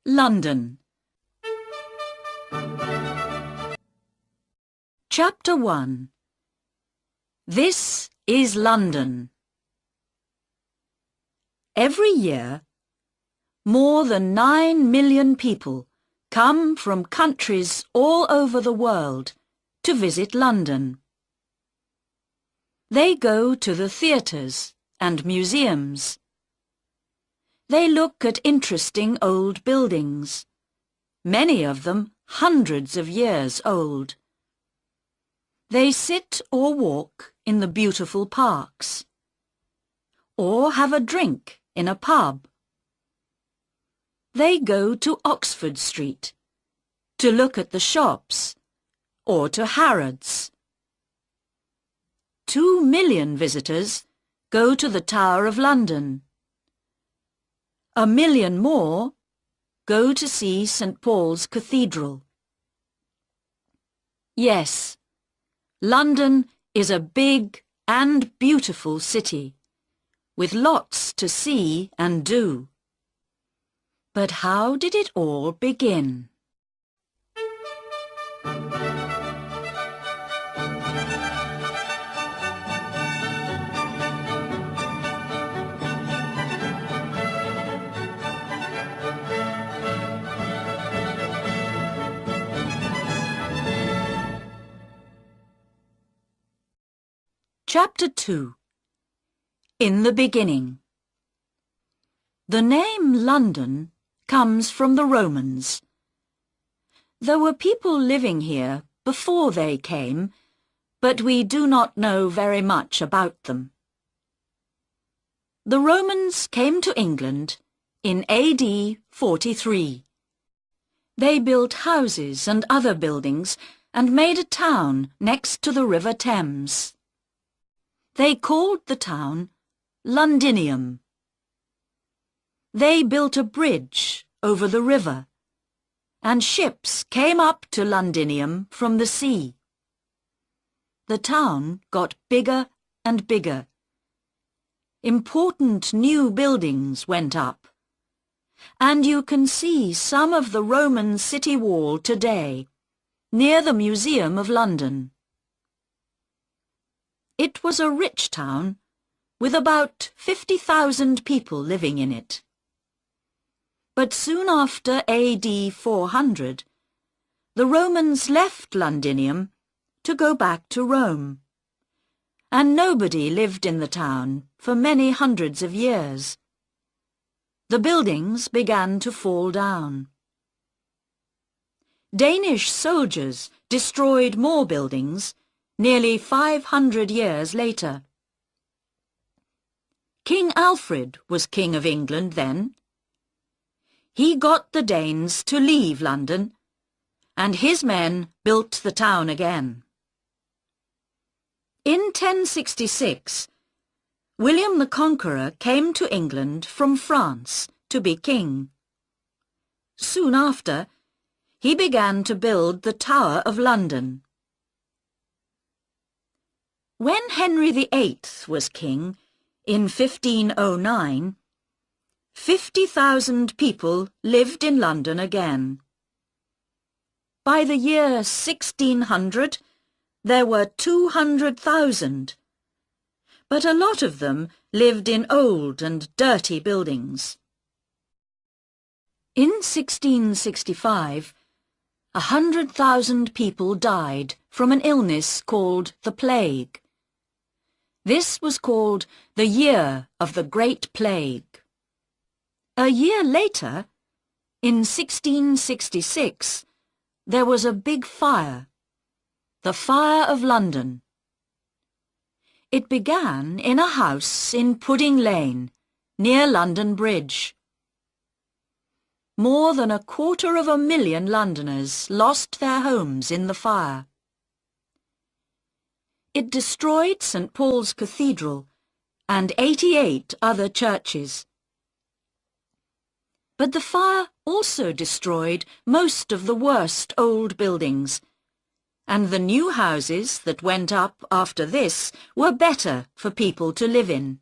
London. Chapter 1. This is London. Every year, more than 9 million people come from countries all over the world to visit London. They go to the theatres and museums. They look at interesting old buildings, many of them hundreds of years old. They sit or walk in the beautiful parks, or have a drink in a pub. They go to Oxford Street to look at the shops, or to Harrods. 2 million visitors go to the Tower of London. 1 million more go to see St. Paul's Cathedral. Yes, London is a big and beautiful city, with lots to see and do. But how did it all begin? Chapter 2. In the Beginning. The name London comes from the Romans. There were people living here before they came, but we do not know very much about them. The Romans came to England in AD 43. They built houses and other buildings and made a town next to the River Thames. They called the town Londinium. They built a bridge over the river, and ships came up to Londinium from the sea. The town got bigger and bigger. Important new buildings went up, and you can see some of the Roman city wall today, near the Museum of London. It was a rich town, with about 50,000 people living in it. But soon after AD 400, the Romans left Londinium to go back to Rome, and nobody lived in the town for many hundreds of years. The buildings began to fall down. Danish soldiers destroyed more buildings nearly 500 years later. King Alfred was King of England then. He got the Danes to leave London, and his men built the town again. In 1066, William the Conqueror came to England from France to be king. Soon after, he began to build the Tower of London. When Henry VIII was king, in 1509, 50,000 people lived in London again. By the year 1600, there were 200,000, but a lot of them lived in old and dirty buildings. In 1665, 100,000 people died from an illness called the plague. This was called the Year of the Great Plague. A year later, in 1666, there was a big fire, the Fire of London. It began in a house in Pudding Lane, near London Bridge. More than 250,000 Londoners lost their homes in the fire. It destroyed St. Paul's Cathedral and 88 other churches. But the fire also destroyed most of the worst old buildings, and the new houses that went up after this were better for people to live in.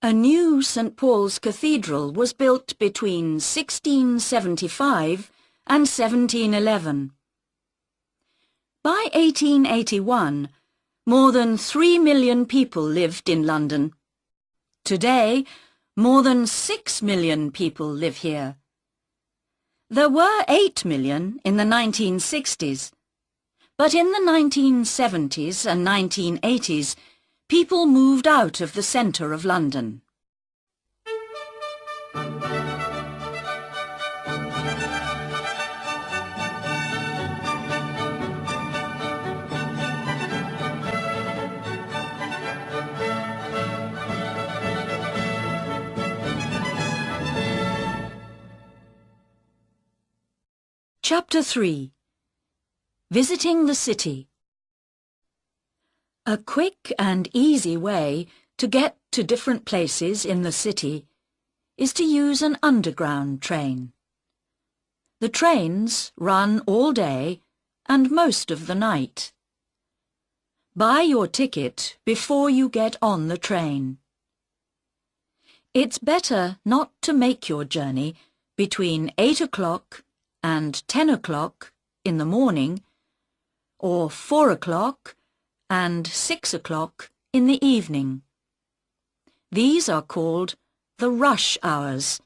A new St. Paul's Cathedral was built between 1675 and 1711. By 1881, more than 3 million people lived in London. Today, more than 6 million people live here. There were 8 million in the 1960s, but in the 1970s and 1980s, people moved out of the centre of London. Chapter 3. Visiting the City. A quick and easy way to get to different places in the city is to use an underground train. The trains run all day and most of the night. Buy your ticket before you get on the train. It's better not to make your journey between 8 o'clock and 10 o'clock in the morning, or 4 o'clock and 6 o'clock in the evening. These are called the rush hours.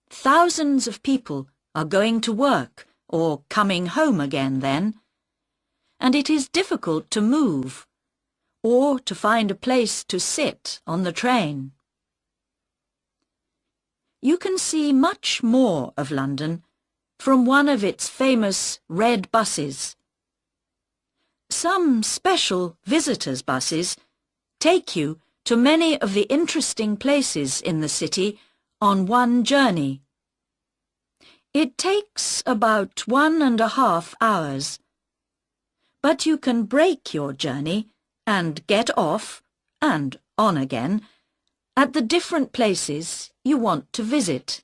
Thousands of people are going to work or coming home again then, and it is difficult to move or to find a place to sit on the train. You can see much more of London from one of its famous red buses. Some special visitors' buses take you to many of the interesting places in the city on one journey. It takes about 1.5 hours, but you can break your journey and get off and on again at the different places you want to visit.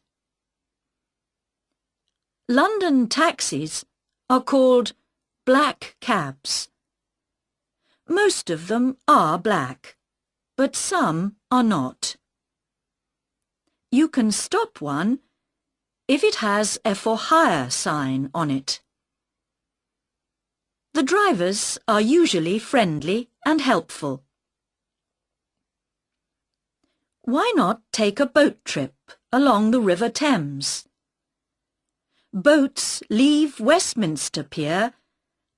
London taxis are called black cabs. Most of them are black, but some are not. You can stop one if it has a for hire sign on it. The drivers are usually friendly and helpful. Why not take a boat trip along the River Thames? Boats leave Westminster Pier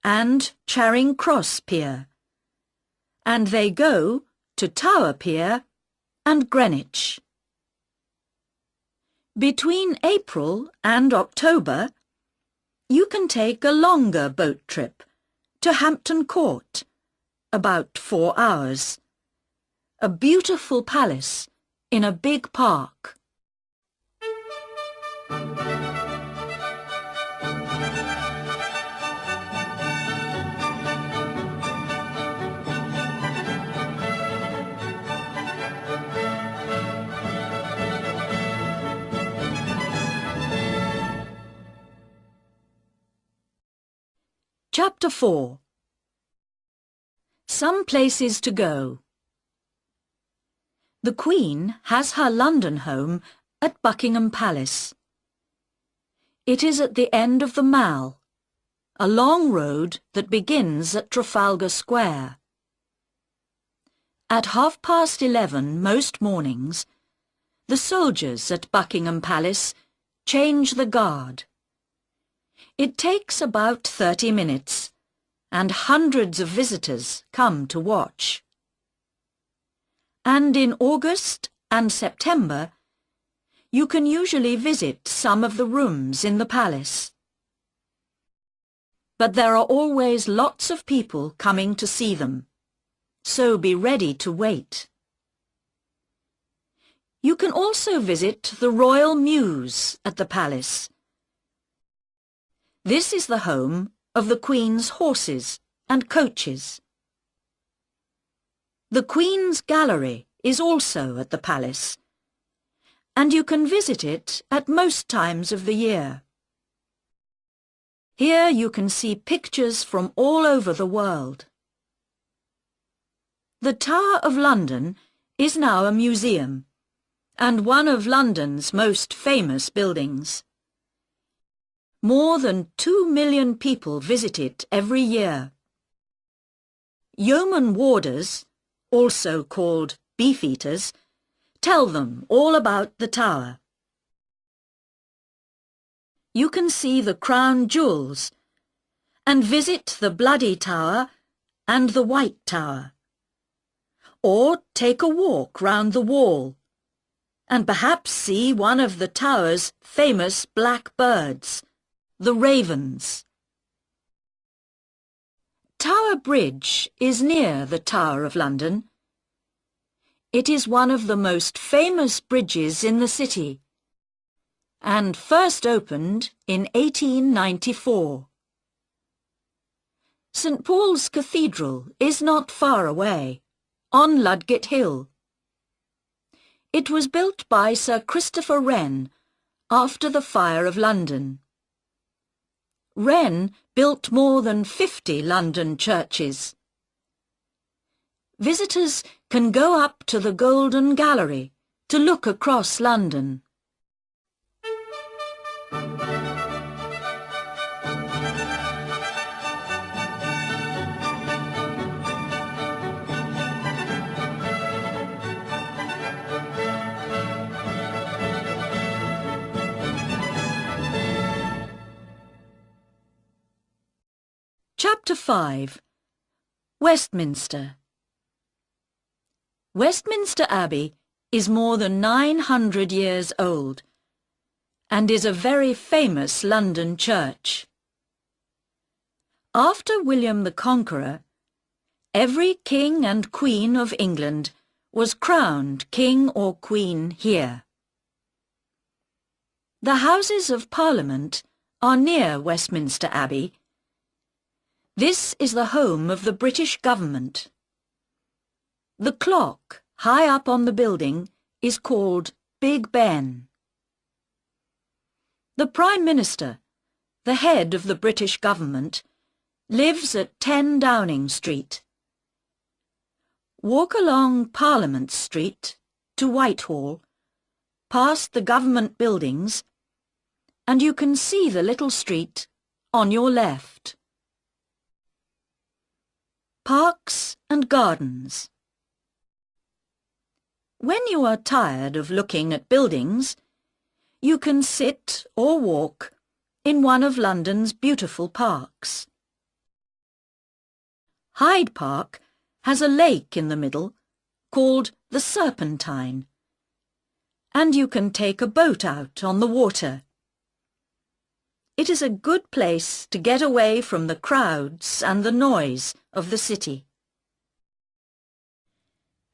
and Charing Cross Pier, and they go to Tower Pier and Greenwich. Between April and October, you can take a longer boat trip to Hampton Court, about 4 hours, a beautiful palace in a big park. Chapter 4. Some places to go. The Queen has her London home at Buckingham Palace. It is at the end of the Mall, a long road that begins at Trafalgar Square. At 11:30 most mornings, the soldiers at Buckingham Palace change the guard. It takes about 30 minutes, and hundreds of visitors come to watch. And in August and September, you can usually visit some of the rooms in the palace. But there are always lots of people coming to see them, so be ready to wait. You can also visit the Royal Mews at the palace. This is the home of the Queen's horses and coaches. The Queen's Gallery is also at the palace, and you can visit it at most times of the year. Here you can see pictures from all over the world. The Tower of London is now a museum and one of London's most famous buildings. More than 2 million people visit it every year. Yeoman warders, also called beefeaters, tell them all about the tower. You can see the crown jewels and visit the Bloody Tower and the White Tower. Or take a walk round the wall and perhaps see one of the tower's famous black birds, the ravens. Tower Bridge is near the Tower of London. It is one of the most famous bridges in the city and first opened in 1894. St. Paul's Cathedral is not far away, on Ludgate Hill. It was built by Sir Christopher Wren after the Fire of London. Wren built more than 50 London churches. Visitors can go up to the Golden Gallery to look across London. Chapter 5. Westminster. Westminster Abbey is more than 900 years old and is a very famous London church. After William the Conqueror, every king and queen of England was crowned king or queen here. The Houses of Parliament are near Westminster Abbey. This is the home of the British government. The clock high up on the building is called Big Ben. The Prime Minister, the head of the British government, lives at 10 Downing Street. Walk along Parliament Street to Whitehall, past the government buildings, and you can see the little street on your left. Parks and gardens. When you are tired of looking at buildings, you can sit or walk in one of London's beautiful parks. Hyde Park has a lake in the middle called the Serpentine, and you can take a boat out on the water. It is a good place to get away from the crowds and the noise of the city.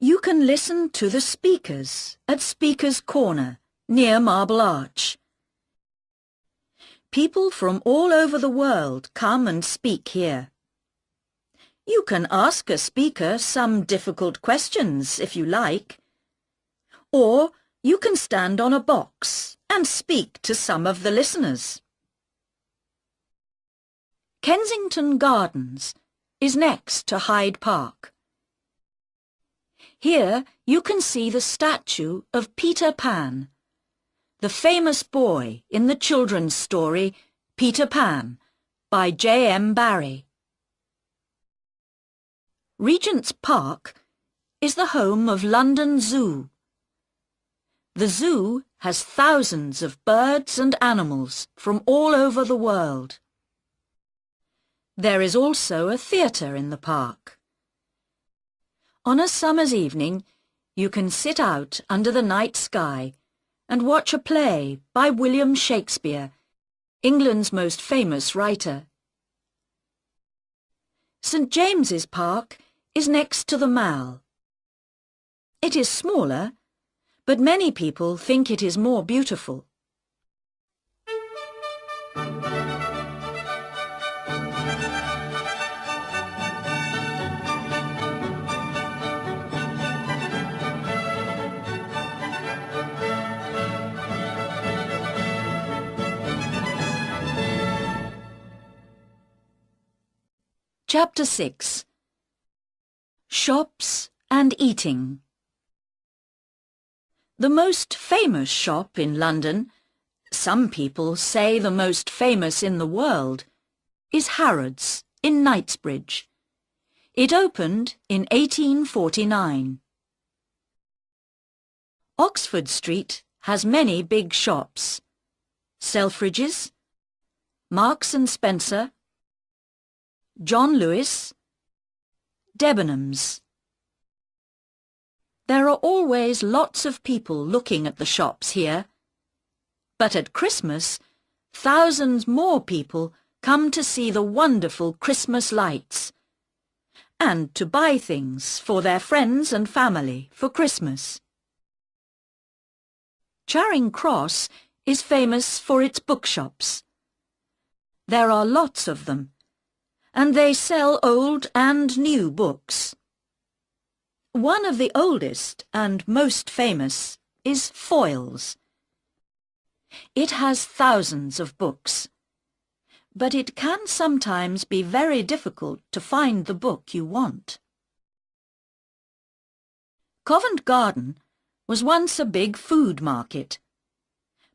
You can listen to the speakers at Speaker's Corner near Marble Arch. People from all over the world come and speak here. You can ask a speaker some difficult questions if you like, or you can stand on a box and speak to some of the listeners. Kensington Gardens is next to Hyde Park. Here you can see the statue of Peter Pan, the famous boy in the children's story Peter Pan by J.M. Barrie. Regent's Park is the home of London Zoo. The zoo has thousands of birds and animals from all over the world. There is also a theatre in the park. On a summer's evening, you can sit out under the night sky and watch a play by William Shakespeare, England's most famous writer. St. James's Park is next to the Mall. It is smaller, but many people think it is more beautiful. Chapter 6. Shops and Eating. The most famous shop in London, some people say the most famous in the world, is Harrods in Knightsbridge. It opened in 1849. Oxford Street has many big shops: Selfridges, Marks and Spencer, John Lewis, Debenhams. There are always lots of people looking at the shops here, but at Christmas, thousands more people come to see the wonderful Christmas lights and to buy things for their friends and family for Christmas. Charing Cross is famous for its bookshops. There are lots of them, and they sell old and new books. One of the oldest and most famous is Foyle's. It has thousands of books, but it can sometimes be very difficult to find the book you want. Covent Garden was once a big food market,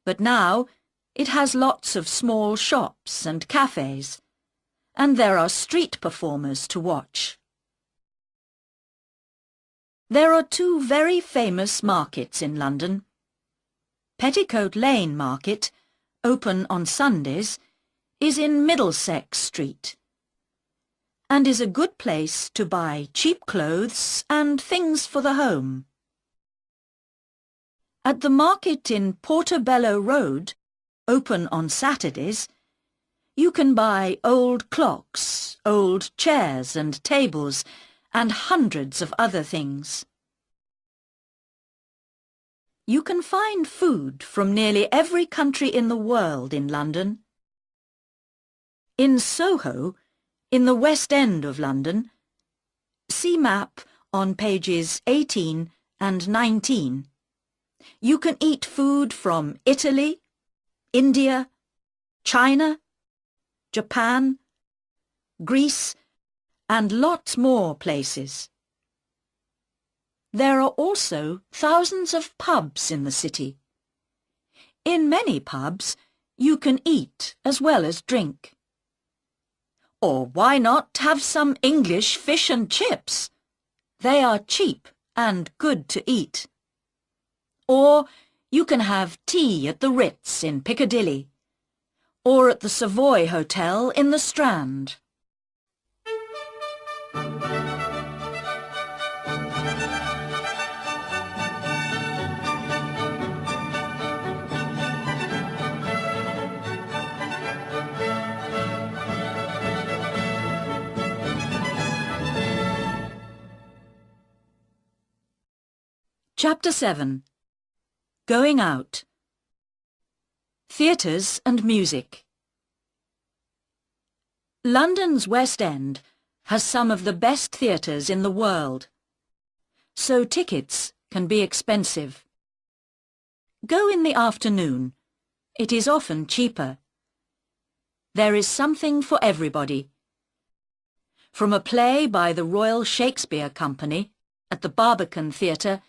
but now it has lots of small shops and cafes, and there are street performers to watch. There are two very famous markets in London. Petticoat Lane Market, open on Sundays, is in Middlesex Street and is a good place to buy cheap clothes and things for the home. At the market in Portobello Road, open on Saturdays, you can buy old clocks, old chairs and tables, and hundreds of other things. You can find food from nearly every country in the world in London. In Soho, in the West End of London, see map on pages 18 and 19. You can eat food from Italy, India, China, Japan, Greece, and lots more places. There are also thousands of pubs in the city. In many pubs, you can eat as well as drink. Or why not have some English fish and chips? They are cheap and good to eat. Or you can have tea at the Ritz in Piccadilly, or at the Savoy Hotel in the Strand. Chapter 7. Going Out. Theatres and Music. London's West End has some of the best theatres in the world, so tickets can be expensive. Go in the afternoon. It is often cheaper. There is something for everybody. From a play by the Royal Shakespeare Company at the Barbican Theatre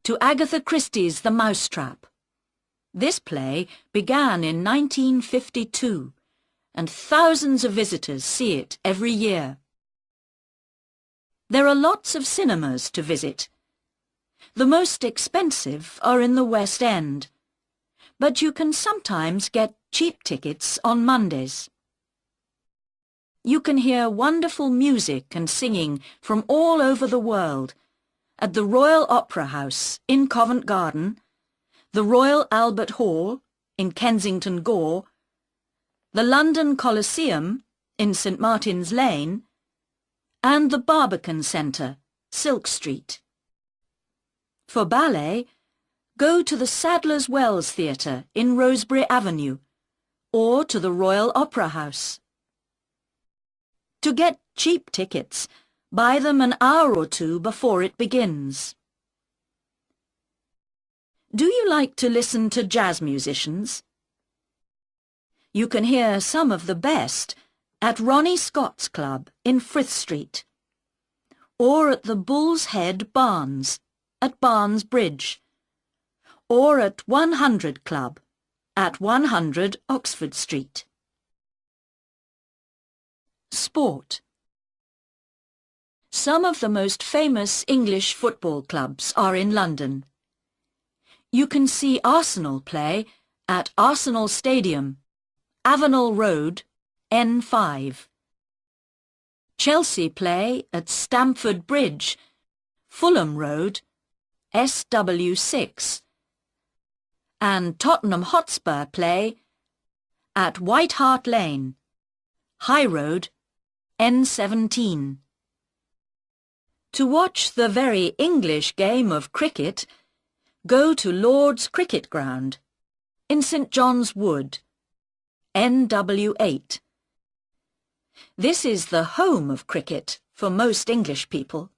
to Agatha Christie's The Mousetrap. This play began in 1952, and thousands of visitors see it every year. There are lots of cinemas to visit. The most expensive are in the West End, but you can sometimes get cheap tickets on Mondays. You can hear wonderful music and singing from all over the world at the Royal Opera House in Covent Garden, the Royal Albert Hall in Kensington Gore, the London Coliseum in St Martin's Lane, and the Barbican Centre, Silk Street. For ballet, go to the Sadler's Wells Theatre in Rosebery Avenue, or to the Royal Opera House. To get cheap tickets, buy them an hour or two before it begins. Do you like to listen to jazz musicians? You can hear some of the best at Ronnie Scott's Club in Frith Street, or at the Bull's Head Barns at Barnes Bridge, or at 100 Club at 100 Oxford Street. Sport. Some of the most famous English football clubs are in London. You can see Arsenal play at Arsenal Stadium, Avenel Road, N5. Chelsea play at Stamford Bridge, Fulham Road, SW6. And Tottenham Hotspur play at White Hart Lane, High Road, N17. To watch the very English game of cricket, go to Lord's Cricket Ground in St John's Wood, NW8. This is the home of cricket for most English people.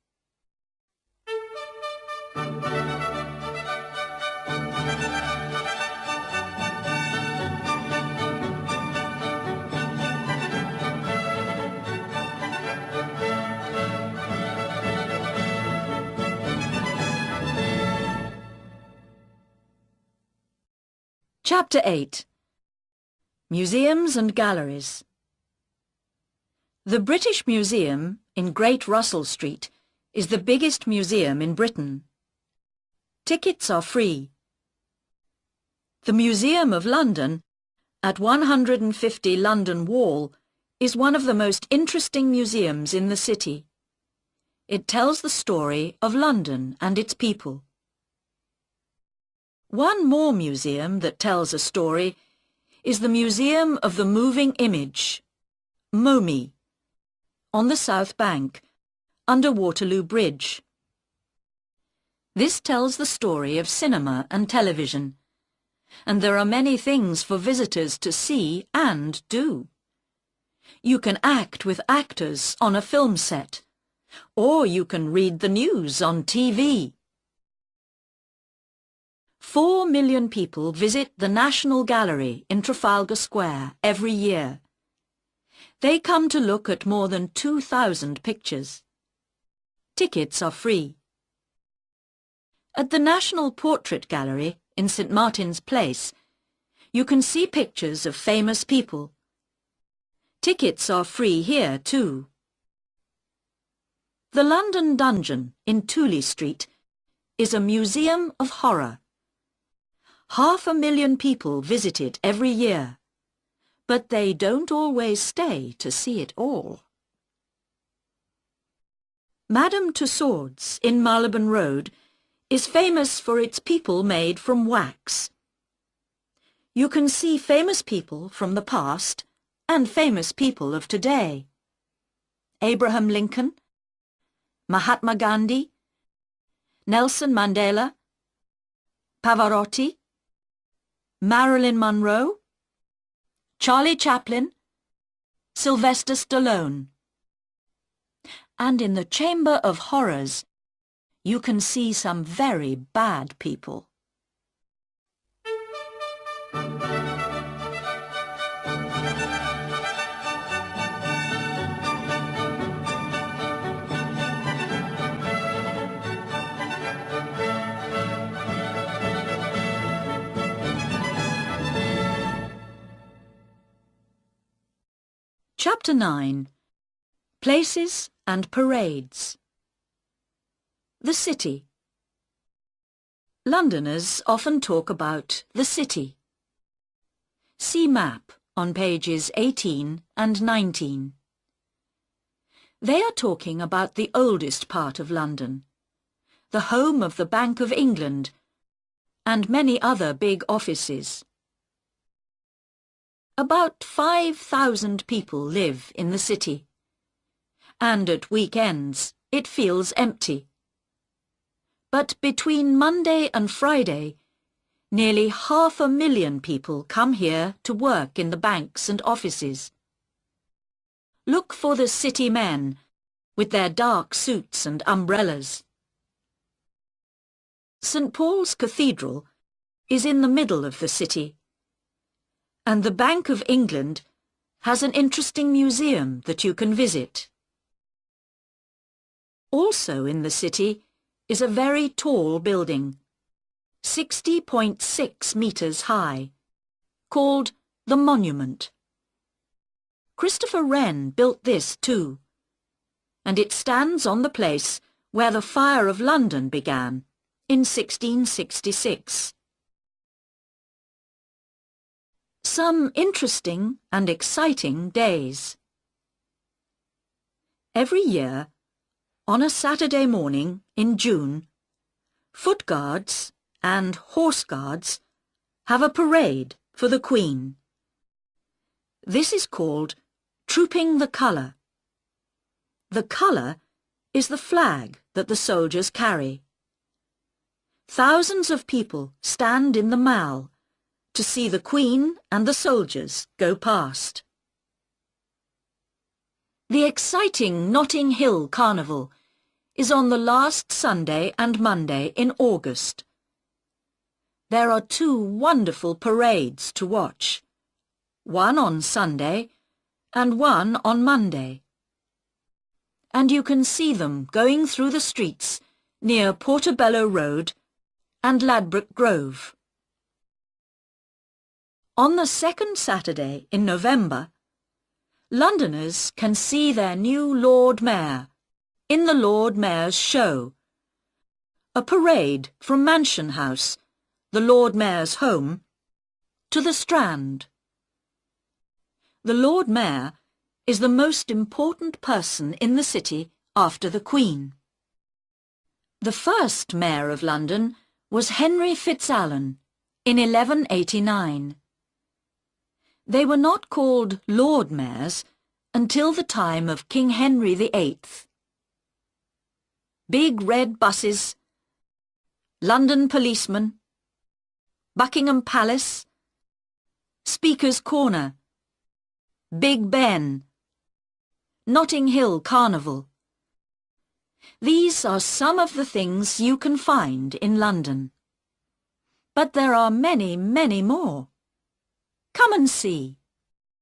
Chapter 8. Museums and Galleries. The British Museum in Great Russell Street is the biggest museum in Britain. Tickets are free. The Museum of London at 150 London Wall is one of the most interesting museums in the city. It tells the story of London and its people. One more museum that tells a story is the Museum of the Moving Image, MoMI, on the South Bank, under Waterloo Bridge. This tells the story of cinema and television, and there are many things for visitors to see and do. You can act with actors on a film set, or you can read the news on TV. 4 million people visit the National Gallery in Trafalgar Square every year. They come to look at more than 2,000 pictures. Tickets are free. At the National Portrait Gallery in St Martin's Place, you can see pictures of famous people. Tickets are free here too. The London Dungeon in Tooley Street is a museum of horror. 500,000 people visit it every year, but they don't always stay to see it all. Madame Tussauds in Marylebone Road is famous for its people made from wax. You can see famous people from the past and famous people of today. Abraham Lincoln, Mahatma Gandhi, Nelson Mandela, Pavarotti, Marilyn Monroe, Charlie Chaplin, Sylvester Stallone. And in the Chamber of Horrors, you can see some very bad people. Chapter 9. Places and Parades. The City. Londoners often talk about the city. See map on pages 18 and 19. They are talking about the oldest part of London, the home of the Bank of England, and many other big offices. About 5,000 people live in the city, and at weekends it feels empty. But between Monday and Friday, nearly 500,000 people come here to work in the banks and offices. Look for the city men with their dark suits and umbrellas. St Paul's Cathedral is in the middle of the city, and the Bank of England has an interesting museum that you can visit. Also in the city is a very tall building, 60.6 metres high, called the Monument. Christopher Wren built this too, and it stands on the place where the Fire of London began in 1666. Some interesting and exciting days. Every year, on a Saturday morning in June, Foot Guards and Horse Guards have a parade for the Queen. This is called Trooping the Colour. The colour is the flag that the soldiers carry. Thousands of people stand in the Mall to see the Queen and the soldiers go past. The exciting Notting Hill Carnival is on the last Sunday and Monday in August. There are 2 wonderful parades to watch, one on Sunday and one on Monday. And you can see them going through the streets near Portobello Road and Ladbroke Grove. On the second Saturday in November, Londoners can see their new Lord Mayor in the Lord Mayor's Show, a parade from Mansion House, the Lord Mayor's home, to the Strand. The Lord Mayor is the most important person in the city after the Queen. The first Mayor of London was Henry Fitzalan in 1189. They were not called Lord Mayors until the time of King Henry VIII. Big red buses, London policemen, Buckingham Palace, Speaker's Corner, Big Ben, Notting Hill Carnival. These are some of the things you can find in London. But there are many, many more. Come and see.